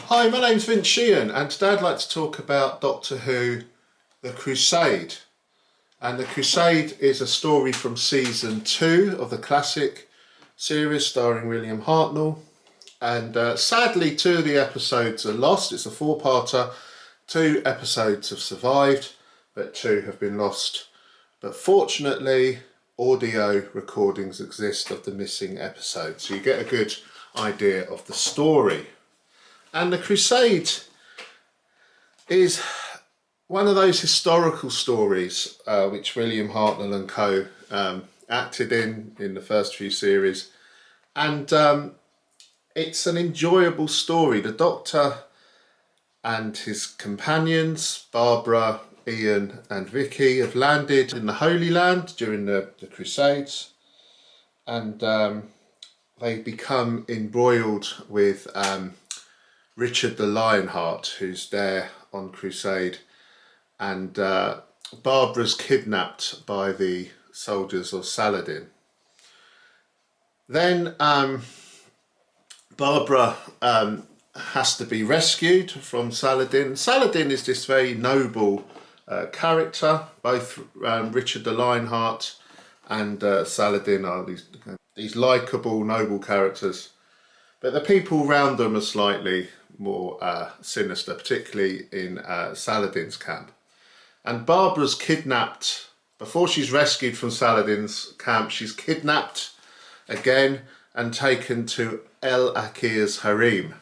Hi, my name's Vince Sheehan, and today I'd like to talk about Doctor Who, The Crusade. And The Crusade is a story from season 2 of the classic series starring William Hartnell. And sadly, 2 of the episodes are lost. It's a 4-parter. 2 episodes have survived, but 2 have been lost. But fortunately, audio recordings exist of the missing episodes, so you get a good idea of the story. And The Crusade is one of those historical stories which William Hartnell and co acted in the first few series, and it's an enjoyable story. The Doctor and his companions, Barbara, Ian and Vicky, have landed in the Holy Land during the Crusades, and they become embroiled with Richard the Lionheart, who's there on Crusade, and Barbara's kidnapped by the soldiers of Saladin. Then Barbara has to be rescued from Saladin. Saladin is this very noble character. Both Richard the Lionheart and Saladin are these likeable, noble characters. But the people around them are slightly more sinister, particularly in Saladin's camp. And Barbara's kidnapped. Before she's rescued from Saladin's camp, she's kidnapped again and taken to El Akir's harem.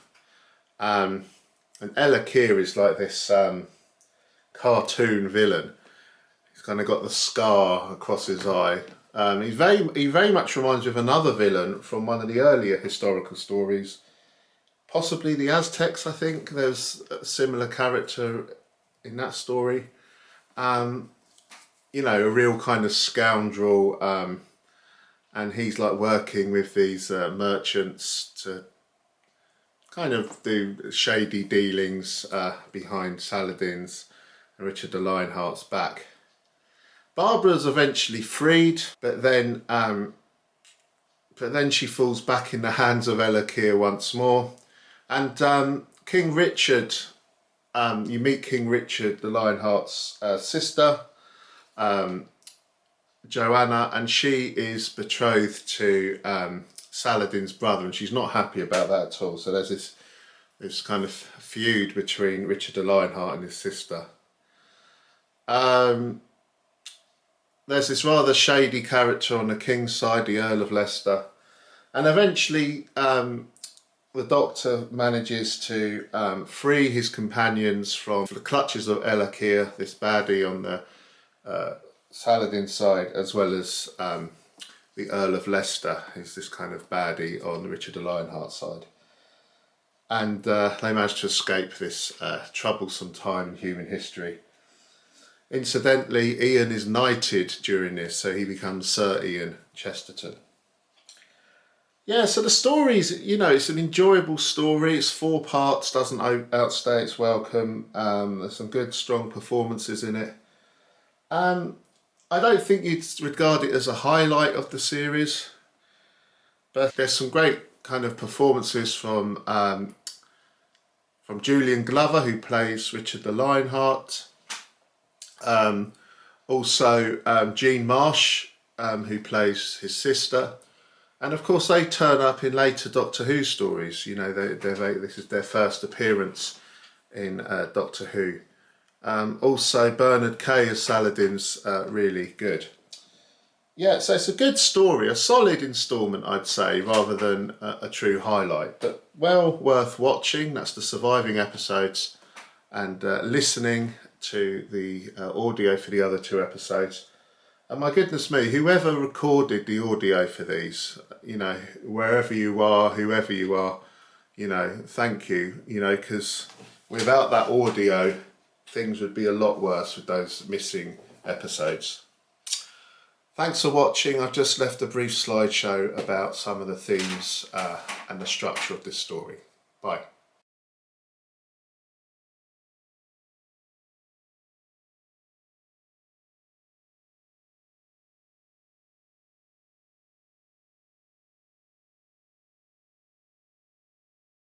And El Akir is like this cartoon villain. He's kind of got the scar across his eye. He very much reminds me of another villain from one of the earlier historical stories, possibly the Aztecs. I think there's a similar character in that story. You know, a real kind of scoundrel, and he's like working with these merchants to kind of do shady dealings behind Saladin's and Richard the Lionheart's back. Barbara's eventually freed, but then she falls back in the hands of El Akir once more. And King Richard, you meet King Richard the Lionheart's sister, Joanna, and she is betrothed to Saladin's brother, and she's not happy about that at all. So there's this kind of feud between Richard the Lionheart and his sister. There's this rather shady character on the king's side, the Earl of Leicester, and eventually the Doctor manages to free his companions from the clutches of El Akir, this baddie on the Saladin side, as well as the Earl of Leicester, who's this kind of baddie on Richard the Lionheart side. And they manage to escape this troublesome time in human history. Incidentally, Ian is knighted during this, so he becomes Sir Ian Chesterton. Yeah, so the story's, you know, it's an enjoyable story. It's 4 parts, doesn't outstay its welcome. There's some good, strong performances in it. I don't think you'd regard it as a highlight of the series, but there's some great kind of performances from Julian Glover, who plays Richard the Lionheart. Also Jean Marsh, who plays his sister, and of course they turn up in later Doctor Who stories. You know, this is their first appearance in Doctor Who. Also Bernard Kay as Saladin's really good. Yeah, so it's a good story, a solid instalment, I'd say, rather than a true highlight, but well worth watching. That's the surviving episodes, and listening to the audio for the other 2 episodes. And my goodness me, whoever recorded the audio for these, you know, wherever you are, whoever you are, you know, thank you, you know, because without that audio, things would be a lot worse with those missing episodes. Thanks for watching. I've just left a brief slideshow about some of the themes and the structure of this story. Bye.